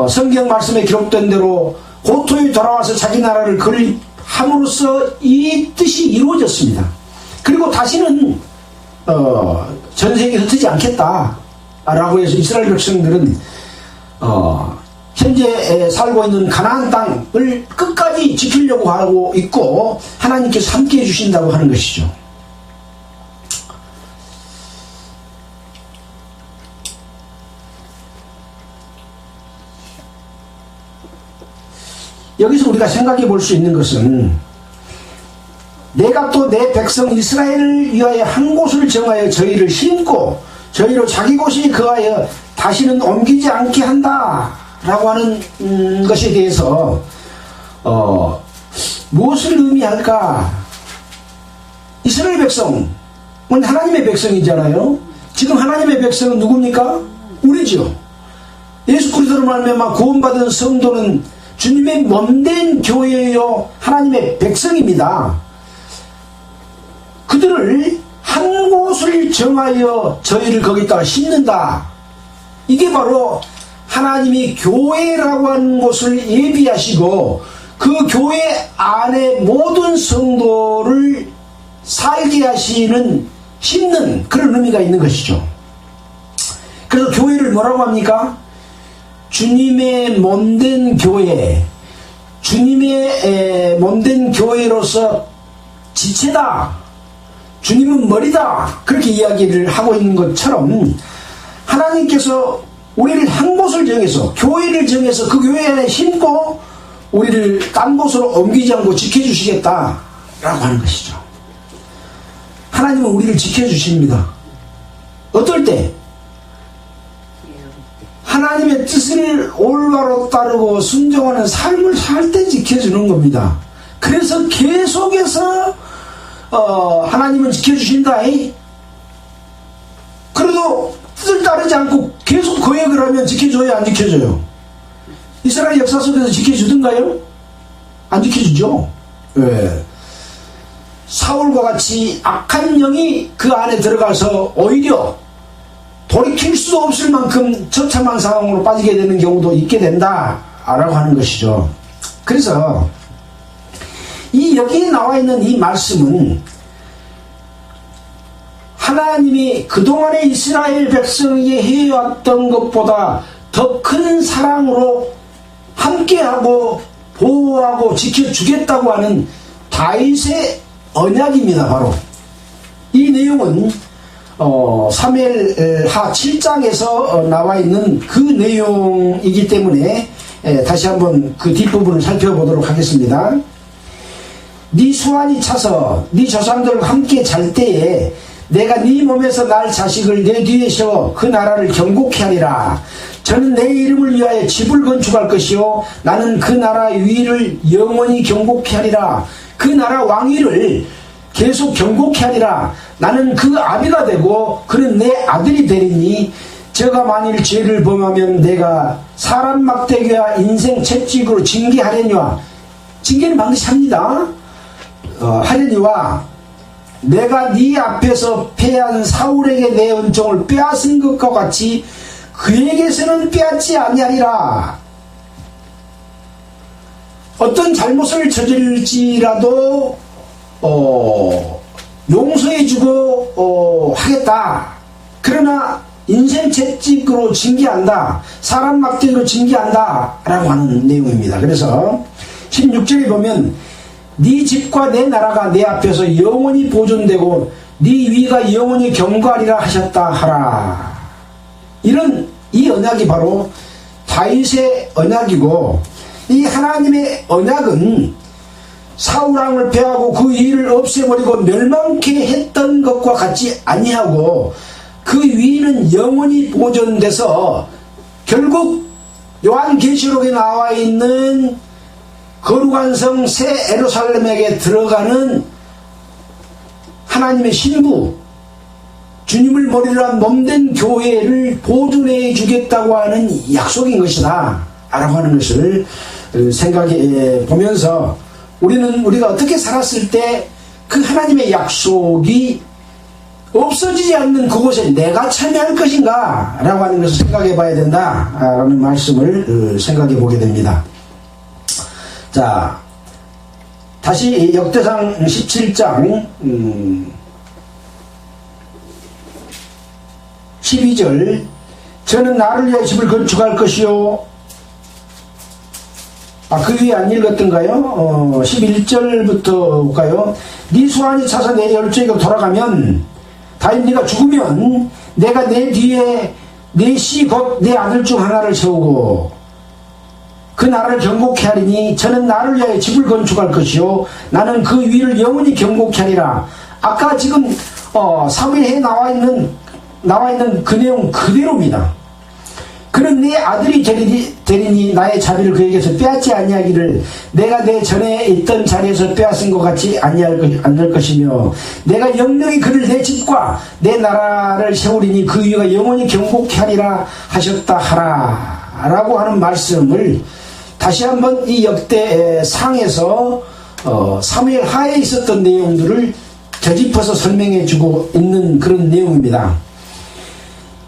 성경 말씀에 기록된 대로 고토에 돌아와서 자기 나라를 건립함으로써 이 뜻이 이루어졌습니다. 그리고 다시는 전 세계에 흩어지지 않겠다라고 해서 이스라엘 백성들은 현재 살고 있는 가나안 땅을 끝까지 지키려고 하고 있고, 하나님께서 함께 해주신다고 하는 것이죠. 여기서 우리가 생각해 볼 수 있는 것은, 내가 또 내 백성 이스라엘을 위하여 한 곳을 정하여 저희를 심고 저희로 자기 곳에 거하여 다시는 옮기지 않게 한다 라고 하는 것에 대해서 무엇을 의미할까? 이스라엘 백성은 하나님의 백성이잖아요. 지금 하나님의 백성은 누굽니까? 우리죠. 예수 그리스도로 말미암아 구원받은 성도는 주님의 몸된 교회요 하나님의 백성입니다. 그들을 한 곳을 정하여 저희를 거기다가 심는다. 이게 바로 하나님이 교회라고 하는 곳을 예비하시고 그 교회 안에 모든 성도를 살게 하시는, 심는 그런 의미가 있는 것이죠. 그래서 교회를 뭐라고 합니까? 주님의 몸된 교회, 주님의 몸된 교회로서 지체다, 주님은 머리다, 그렇게 이야기를 하고 있는 것처럼 하나님께서 우리를 한 곳을 정해서, 교회를 정해서 그 교회 안에 심고 우리를 딴 곳으로 옮기지 않고 지켜주시겠다라고 하는 것이죠. 하나님은 우리를 지켜주십니다. 어떨 때? 하나님의 뜻을 올바로 따르고 순종하는 삶을 살 때 지켜주는 겁니다. 그래서 계속해서 하나님은 지켜주신다. 그래도 뜻을 따르지 않고 계속 거역을 하면 지켜줘요, 안 지켜줘요? 이스라엘 역사 속에서 지켜주던가요? 안 지켜주죠. 왜? 사울과 같이 악한 영이 그 안에 들어가서 오히려 돌이킬 수 없을 만큼 처참한 상황으로 빠지게 되는 경우도 있게 된다라고 하는 것이죠. 그래서 여기에 나와 있는 이 말씀은 하나님이 그동안의 이스라엘 백성에게 해왔던 것보다 더 큰 사랑으로 함께하고 보호하고 지켜주겠다고 하는 다윗의 언약입니다. 바로 이 내용은 사무엘하 7장에서 나와 있는 그 내용이기 때문에 다시 한번 그 뒷부분을 살펴보도록 하겠습니다. 네 수완이 차서 네 조상들과 함께 잘 때에 내가 네 몸에서 날 자식을 내 뒤에 세워 그 나라를 경고케 하리라. 저는 내 이름을 위하여 집을 건축할 것이요 나는 그 나라 위를 영원히 경고케 하리라. 그 나라 왕위를 계속 경고케 하리라. 나는 그 아비가 되고 그는 내 아들이 되리니 저가 만일 죄를 범하면 내가 사람 막대기와 인생 채찍으로 징계하려니와, 징계는 반드시 합니다. 하려니와 내가 네 앞에서 패한 사울에게 내 은총을 빼앗은 것과 같이 그에게서는 빼앗지 아니하리라. 어떤 잘못을 저질지라도 용서해주고 하겠다. 그러나 인생 채찍으로 징계한다, 사람 막대기로 징계한다 라고 하는 내용입니다. 그래서 16절에 보면 네 집과 내 나라가 내 앞에서 영원히 보존되고 네 위가 영원히 경고하리라 하셨다 하라. 이 언약이 바로 다윗의 언약이고, 이 하나님의 언약은 사울왕을 패하고 그 일을 없애버리고 멸망케 했던 것과 같이 아니하고 그 위는 영원히 보존돼서 결국 요한계시록에 나와 있는 거룩한 성 새 예루살렘에게 들어가는 하나님의 신부, 주님을 머리로 한 몸된 교회를 보존해 주겠다고 하는 약속인 것이다 라고 하는 것을 생각해 보면서 우리가 어떻게 살았을 때 그 하나님의 약속이 없어지지 않는 그곳에 내가 참여할 것인가 라고 하는 것을 생각해 봐야 된다 라는 말씀을 생각해 보게 됩니다. 자, 다시 역대상 17장 12절, 저는 나를 위하여 집을 건축할 것이요. 그 위에 안 읽었던가요? 11절부터 볼까요? 네 소환이 차서 내 열조에게 돌아가면, 다윗 네가 죽으면 내가 내 뒤에 내 씨 곧 내 아들 중 하나를 세우고 그 나라를 경고케 하리니 저는 나를 위하여 집을 건축할 것이요 나는 그 위를 영원히 경고케 하리라. 아까 지금 사무엘에 나와 있는 그 내용 그대로입니다. 그는 내 아들이 되리니 나의 자비를 그에게서 빼앗지 아니하기를 내가 내 전에 있던 자리에서 빼앗은 것 같이 아니할 것이며 내가 영영히 그를 내 집과 내 나라를 세우리니 그 위가 영원히 경고케 하리라 하셨다 하라 라고 하는 말씀을 다시 한번 이 역대상에서 사무엘 하에 있었던 내용들을 되짚어서 설명해 주고 있는 그런 내용입니다.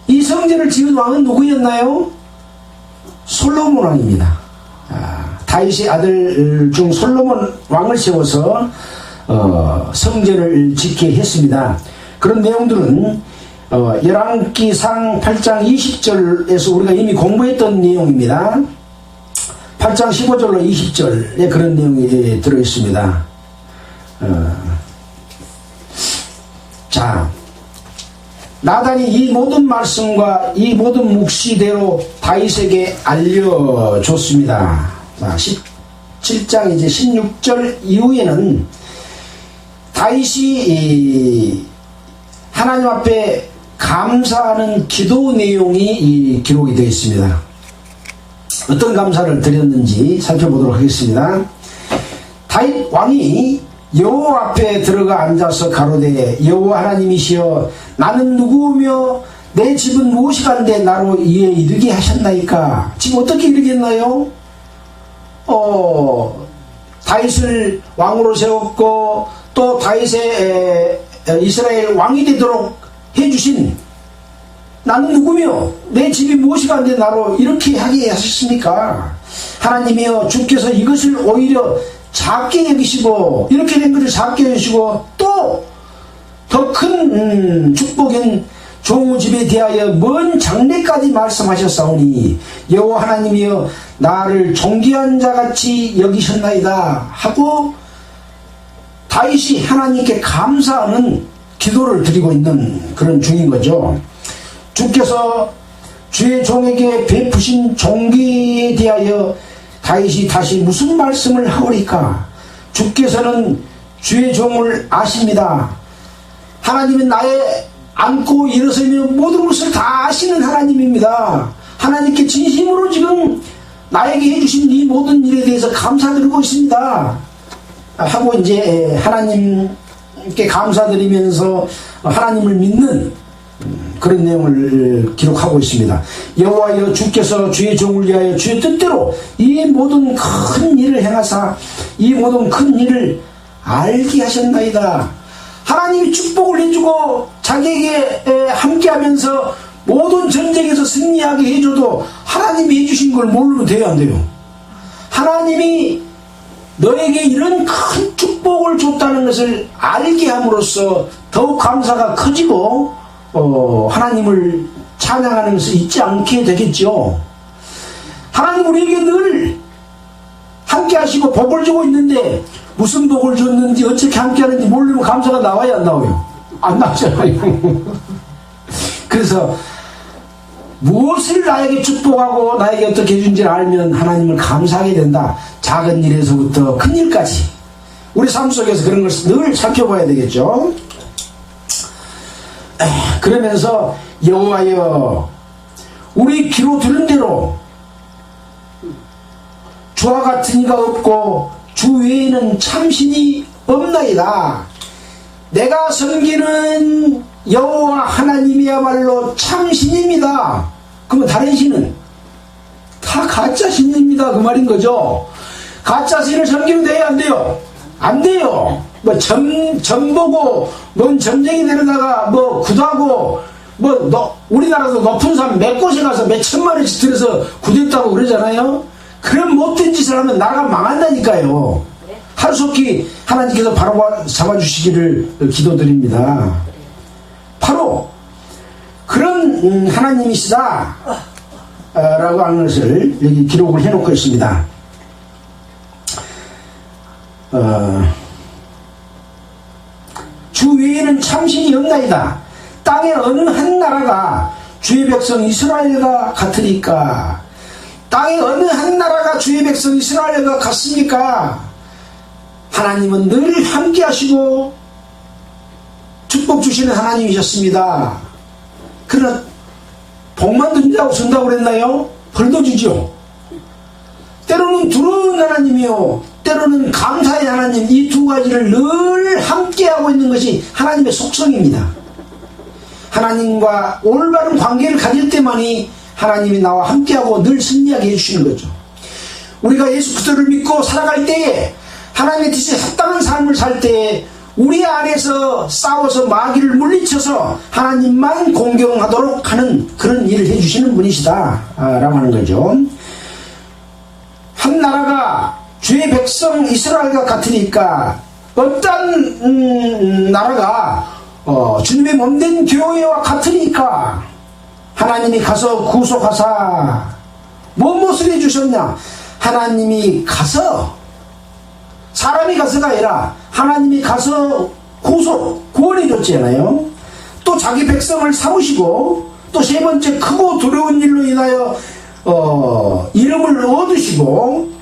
이 성전을 지은 왕은 누구였나요? 솔로몬 왕입니다. 다윗의 아들 중 솔로몬 왕을 세워서 성전을 짓게 했습니다. 그런 내용들은 열왕기상 8장 20절에서 우리가 이미 공부했던 내용입니다. 8장 15절로 20절에 그런 내용이 들어있습니다. 자, 나단이 이 모든 말씀과 이 모든 묵시대로 다윗에게 알려줬습니다. 자, 17장 이제 16절 이후에는 다윗이 하나님 앞에 감사하는 기도 내용이 기록이 되어 있습니다. 어떤 감사를 드렸는지 살펴보도록 하겠습니다. 다윗 왕이 여호와 앞에 들어가 앉아서 가로되 여호와 하나님이시여 나는 누구며 내 집은 무엇이간데 나로 이에 이르게 하셨나이까. 지금 어떻게 이르겠나요? 다윗을 왕으로 세웠고 또 다윗의 이스라엘 왕이 되도록 해주신 나는 누구며 내 집이 무엇이간데 나로 이렇게 하게 하셨습니까? 하나님이여 주께서 이것을 오히려 작게 여기시고 이렇게 된 것을 작게 여기시고 또 더 큰 축복인 종우 집에 대하여 먼 장래까지 말씀하셨사오니 여호와 하나님이여 나를 존귀한 자같이 여기셨나이다 하고 다윗이 하나님께 감사하는 기도를 드리고 있는 그런 중인 거죠. 주께서 주의 종에게 베푸신 존귀에 대하여 다윗이 다시 무슨 말씀을 하오리까? 주께서는 주의 종을 아십니다. 하나님은 나의 안고 일어서며 모든 것을 다 아시는 하나님입니다. 하나님께 진심으로 지금 나에게 해주신 이 모든 일에 대해서 감사드리고 있습니다 하고 이제 하나님께 감사드리면서 하나님을 믿는 그런 내용을 기록하고 있습니다. 여호와여 주께서 주의 종을 위하여 주의 뜻대로 이 모든 큰 일을 행하사 이 모든 큰 일을 알게 하셨나이다. 하나님이 축복을 해주고 자기에게 함께하면서 모든 전쟁에서 승리하게 해줘도 하나님이 해주신 걸 모르면 돼요, 안 돼요? 하나님이 너에게 이런 큰 축복을 줬다는 것을 알게 함으로써 더욱 감사가 커지고 하나님을 찬양하는 것을 잊지 않게 되겠죠. 하나님 우리에게 늘 함께 하시고 복을 주고 있는데 무슨 복을 줬는지 어떻게 함께 하는지 모르면 감사가 나와야 안 나와요? 안 나오잖아요. 그래서 무엇을 나에게 축복하고 나에게 어떻게 해준지를 알면 하나님을 감사하게 된다. 작은 일에서부터 큰 일까지 우리 삶 속에서 그런 것을 늘 살펴봐야 되겠죠. 그러면서 여호와여 우리 귀로 들은 대로 주와 같은 이가 없고 주 외에는 참신이 없나이다. 내가 섬기는 여호와 하나님이야말로 참신입니다. 그러면 다른 신은 다 가짜 신입니다. 그 말인 거죠. 가짜 신을 섬기면 돼요? 안 돼요? 안 돼요. 뭐 점 보고 뭔 점쟁이 데려다가 뭐 구다고 우리나라도 높은 산 몇 곳에 가서 몇 천만 원씩 들여서 구됐다고 그러잖아요. 그런 못된 짓을 하면 나라가 망한다니까요. 하루속히 하나님께서 바로 잡아주시기를 기도드립니다. 바로 그런 하나님이시다 라고 하는 것을 여기 기록을 해놓고 있습니다. 주 외에는 참신이 없나이다. 땅의 어느 한 나라가 주의 백성 이스라엘과 같으니까. 땅의 어느 한 나라가 주의 백성 이스라엘과 같습니까? 하나님은 늘 함께 하시고 축복 주시는 하나님이셨습니다. 그러나 복만 준다고 그랬나요? 벌도 주죠. 때로는 두려운 하나님이요, 때로는 감사의 하나님, 이 두 가지를 늘 함께하고 있는 것이 하나님의 속성입니다. 하나님과 올바른 관계를 가질 때만이 하나님이 나와 함께하고 늘 승리하게 해주시는 거죠. 우리가 예수 그리스도를 믿고 살아갈 때에, 하나님의 뜻에 합당한 삶을 살 때에 우리 안에서 싸워서 마귀를 물리쳐서 하나님만 공경하도록 하는 그런 일을 해주시는 분이시다 라고 하는 거죠. 한 나라가 주의 백성 이스라엘과 같으니까 어떤 나라가 주님의 몸된 교회와 같으니까 하나님이 가서 구속하사 무엇을 해주셨냐? 하나님이 가서, 사람이 가서가 아니라 하나님이 가서 구원해 줬잖아요. 또 자기 백성을 삼으시고, 또 세 번째 크고 두려운 일로 인하여 이름을 얻으시고,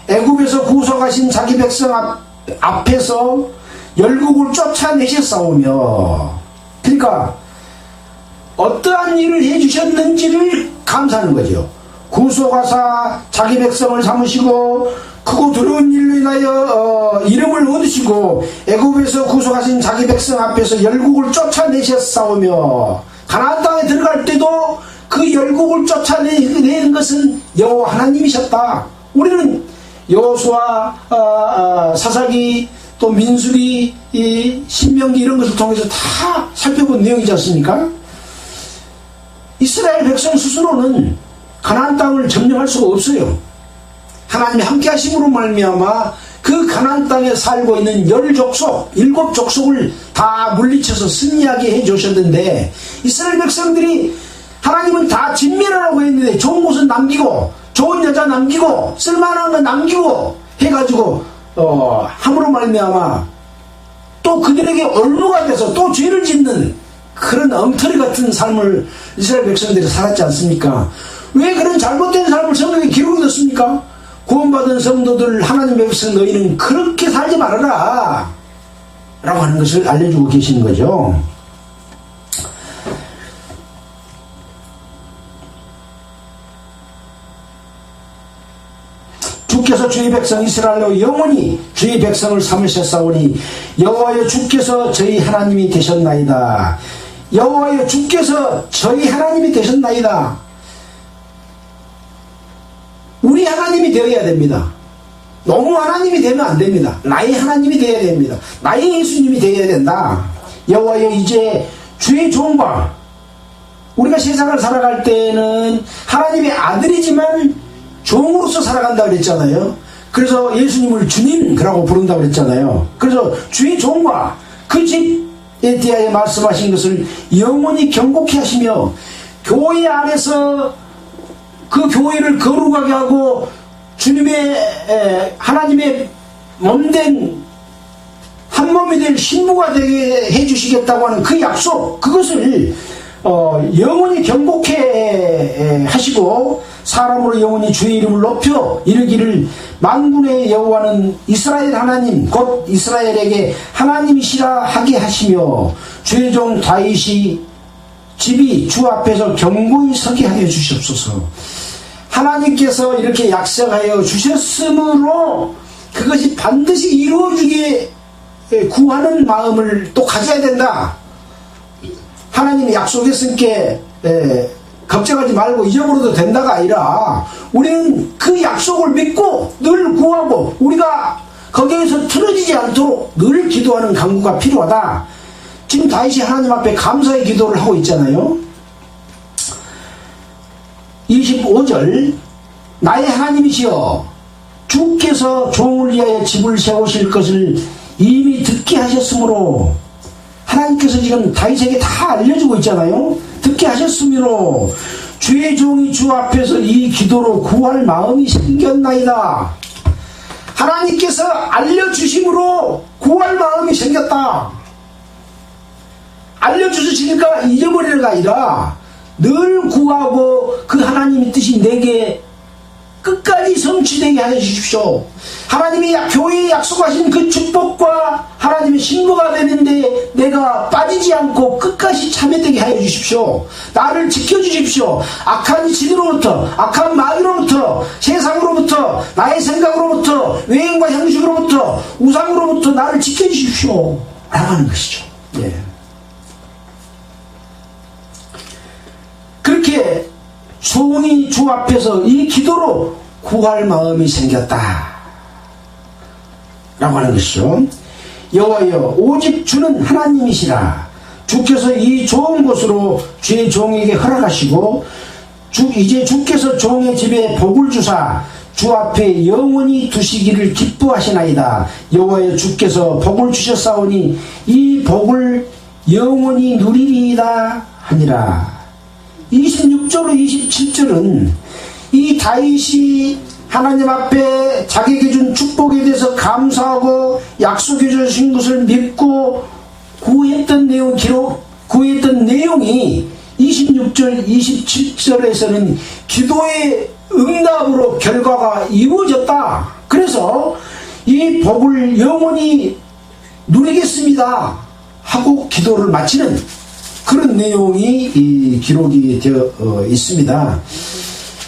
애굽에서 구속하신 자기 백성 앞에서 열국을 쫓아내셨사오며, 그러니까 어떠한 일을 해주셨는지를 감사하는 거죠. 구속하사 자기 백성을 삼으시고 크고 두려운 일로 인하여 이름을 얻으시고 애굽에서 구속하신 자기 백성 앞에서 열국을 쫓아내셨사오며, 가나안 땅에 들어갈 때도 그 열국을 쫓아내는 것은 여호와 하나님이셨다. 우리는 여호수아, 사사기, 또 민수기, 신명기 이런 것을 통해서 다 살펴본 내용이지 않습니까? 이스라엘 백성 스스로는 가나안 땅을 점령할 수가 없어요. 하나님이 함께 하심으로 말미암아 그 가나안 땅에 살고 있는 10족속, 7족속을 다 물리쳐서 승리하게 해주셨는데, 이스라엘 백성들이 하나님은 다 진멸하라고 했는데 좋은 곳은 남기고 좋은 여자 남기고 쓸만한 거 남기고 해가지고 함으로 말미암아 또 그들에게 올무가 돼서 또 죄를 짓는 그런 엉터리 같은 삶을 이스라엘 백성들이 살았지 않습니까? 왜 그런 잘못된 삶을 성경에 기록이 됐습니까? 구원받은 성도들, 하나님의 백성 너희는 그렇게 살지 말아라 라고 하는 것을 알려주고 계시는 거죠. 주께서 주의 백성 이스라엘로 영원히 주의 백성을 삼으셨사오니 여호와여 주께서 저희 하나님이 되셨나이다. 여호와여 주께서 저희 하나님이 되셨나이다. 우리 하나님이 되어야 됩니다. 너무 하나님이 되면 안 됩니다. 나의 하나님이 되어야 됩니다. 나의 예수님이 되어야 된다. 여호와여 이제 주의 종과, 우리가 세상을 살아갈 때는 하나님의 아들이지만 종으로서 살아간다고 그랬잖아요. 그래서 예수님을 주님이라고 부른다고 그랬잖아요. 그래서 주의 종과 그 집에 대하여 말씀하신 것을 영원히 경고케 하시며, 교회 안에서 그 교회를 거룩하게 하고 주님의 하나님의 몸된 한 몸이 될 신부가 되게 해주시겠다고 하는 그 약속, 그것을 영원히 경고케 하시 하시고 사람으로 영원히 주의 이름을 높여 이르기를 만군의 여호와는 이스라엘 하나님 곧 이스라엘에게 하나님이시라 하게 하시며 주의 종 다윗이 집이 주 앞에서 견고히 서게 하여 주시옵소서. 하나님께서 이렇게 약속하여 주셨으므로 그것이 반드시 이루어지게 구하는 마음을 또 가져야 된다. 하나님이 약속했으니까 걱정하지 말고 잊어버려도 된다가 아니라 우리는 그 약속을 믿고 늘 구하고 우리가 거기에서 틀어지지 않도록 늘 기도하는 간구가 필요하다. 지금 다윗이 하나님 앞에 감사의 기도를 하고 있잖아요. 25절 나의 하나님이시여 주께서 종을 위하여 집을 세우실 것을 이미 듣게 하셨으므로 하나님께서 지금 다윗에게 다 알려주고 있잖아요. 듣게 하셨으므로 주의 종이 주 앞에서 이 기도로 구할 마음이 생겼나이다. 하나님께서 알려주심으로 구할 마음이 생겼다. 알려주시니까 잊어버리는 아니라 늘 구하고 그 하나님의 뜻이 내게 끝까지 성취되게 하여 주십시오. 하나님이 교회에 약속하신 그 축복과 하나님의 신부가 되는데 내가 빠지지 않고 끝까지 참여되게 하여 주십시오. 나를 지켜주십시오. 악한 지도로부터, 악한 마귀로부터, 세상으로부터, 나의 생각으로부터, 외행과 형식으로부터, 우상으로부터 나를 지켜주십시오. 라고 하는 것이죠. 예. 그렇게 종이 주 앞에서 이 기도로 구할 마음이 생겼다 라고 하는 것이죠. 여호와여 오직 주는 하나님이시라. 주께서 이 좋은 곳으로 주의 종에게 허락하시고 이제 주께서 종의 집에 복을 주사 주 앞에 영원히 두시기를 기뻐하시나이다. 여호와여 주께서 복을 주셨사오니 이 복을 영원히 누리리이다 하니라. 26절로 27절은 이 다윗이 하나님 앞에 자기에게 준 축복에 대해서 감사하고 약속해 주신 것을 믿고 구했던 내용이 26절 27절에서는 기도의 응답으로 결과가 이루어졌다. 그래서 이 복을 영원히 누리겠습니다 하고 기도를 마치는 그런 내용이 기록이 되어 있습니다.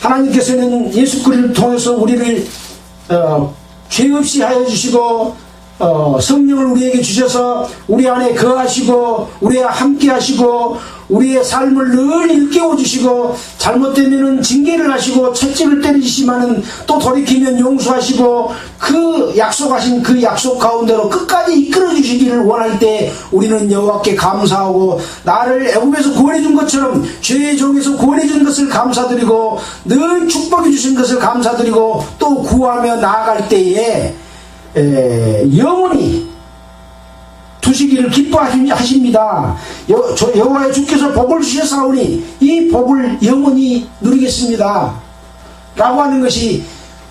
하나님께서는 예수 그리스도를 통해서 우리를 죄 없이 하여 주시고 성령을 우리에게 주셔서 우리 안에 거하시고 우리와 함께 하시고 우리의 삶을 늘 일깨워 주시고 잘못되면 징계를 하시고 채찍을 때리시지만은 또 돌이키면 용서하시고 그 약속하신 그 약속 가운데로 끝까지 이끌어 주시기를 원할 때 우리는 여호와께 감사하고 나를 애굽에서 구원해 준 것처럼 죄의 종에서 구원해 준 것을 감사드리고 늘 축복해 주신 것을 감사드리고 또 구하며 나아갈 때에 영원히 두시기를 기뻐하십니다. 여호와의 주께서 복을 주셨사오니 이 복을 영원히 누리겠습니다 라고 하는 것이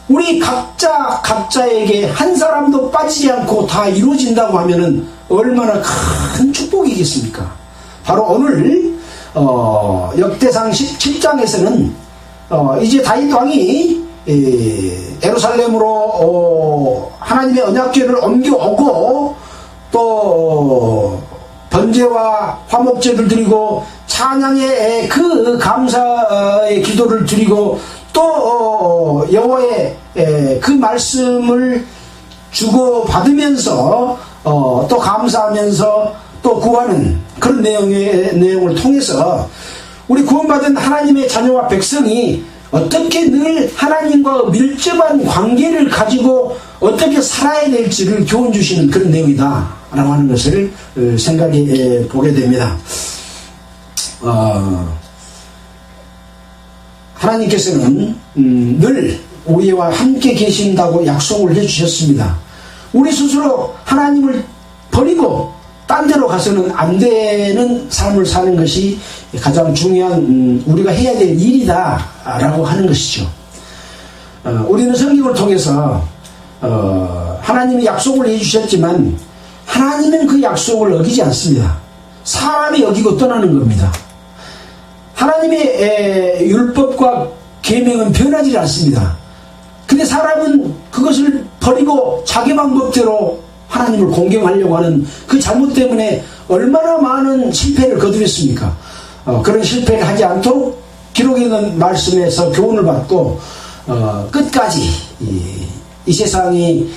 우리 각자에게 한 사람도 빠지지 않고 다 이루어진다고 하면은 얼마나 큰 축복이겠습니까? 바로 오늘 역대상 17장에서는 이제 다윗 왕이 예루살렘으로 하나님의 언약궤를 옮겨오고 또 번제와 화목제를 드리고 찬양의 그 감사의 기도를 드리고 또 여호와의 그 말씀을 주고받으면서 또 감사하면서 또 구하는 그런 내용을 통해서 우리 구원받은 하나님의 자녀와 백성이 어떻게 늘 하나님과 밀접한 관계를 가지고 어떻게 살아야 될지를 교훈 주시는 그런 내용이다 라고 하는 것을 생각해 보게 됩니다. 하나님께서는 늘 우리와 함께 계신다고 약속을 해주셨습니다. 우리 스스로 하나님을 버리고 딴 데로 가서는 안 되는 삶을 사는 것이 가장 중요한 우리가 해야 될 일이다 라고 하는 것이죠. 우리는 성경을 통해서 하나님이 약속을 해주셨지만 하나님은 그 약속을 어기지 않습니다. 사람이 어기고 떠나는 겁니다. 하나님의 율법과 계명은 변하지 않습니다. 근데 사람은 그것을 버리고 자기 방법대로 하나님을 공경하려고 하는 그 잘못 때문에 얼마나 많은 실패를 거두었습니까? 그런 실패를 하지 않도록 기록에 있는 말씀에서 교훈을 받고 끝까지 이 세상이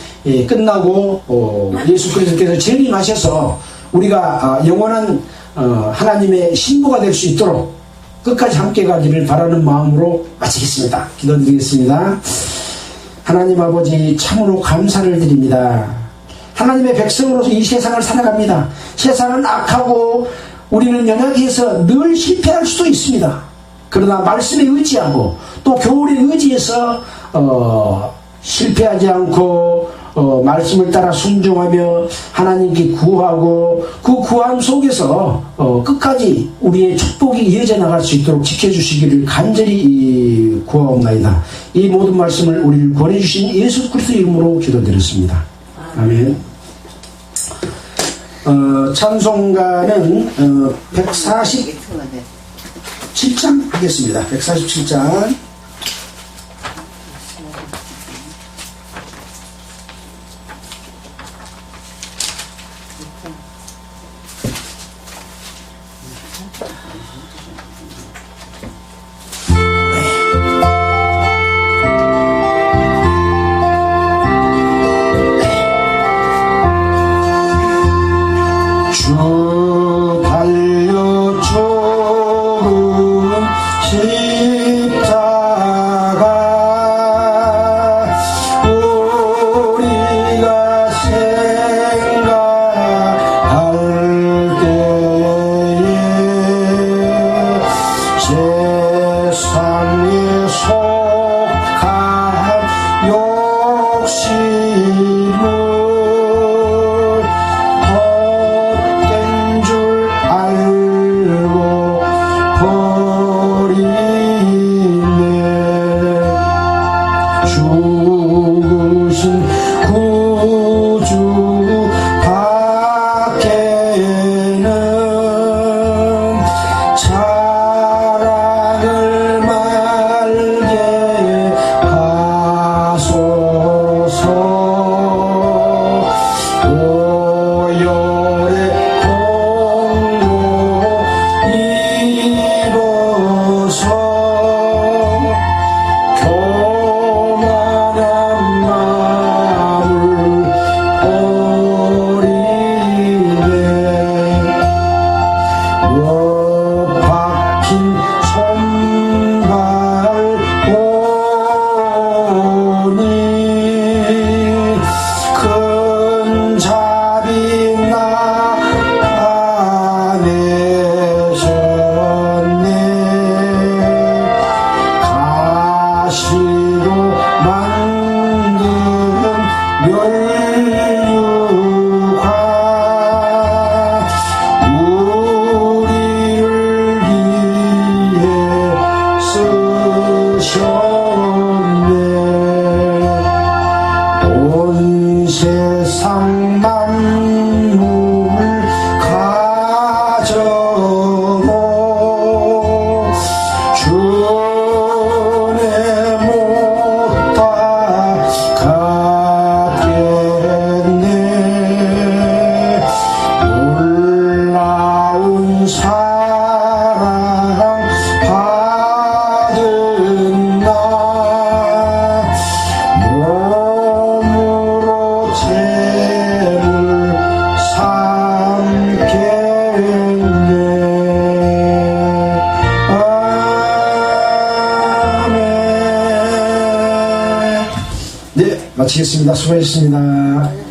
끝나고 예수 그리스도께서 재림하셔서 우리가 영원한 하나님의 신부가 될 수 있도록 끝까지 함께 가기를 바라는 마음으로 마치겠습니다. 기도드리겠습니다. 하나님 아버지, 참으로 감사를 드립니다. 하나님의 백성으로서 이 세상을 살아갑니다. 세상은 악하고 우리는 연약해서 늘 실패할 수도 있습니다. 그러나 말씀에 의지하고 또 교훈에 의지해서 실패하지 않고 말씀을 따라 순종하며 하나님께 구하고 그 구함 속에서 끝까지 우리의 축복이 이어져 나갈 수 있도록 지켜주시기를 간절히 구하옵나이다. 이 모든 말씀을 우리를 권해주신 예수 그리스도 이름으로 기도드렸습니다. 아멘. 찬송가는 147장 하겠습니다. 147장. 마치겠습니다. 수고하셨습니다.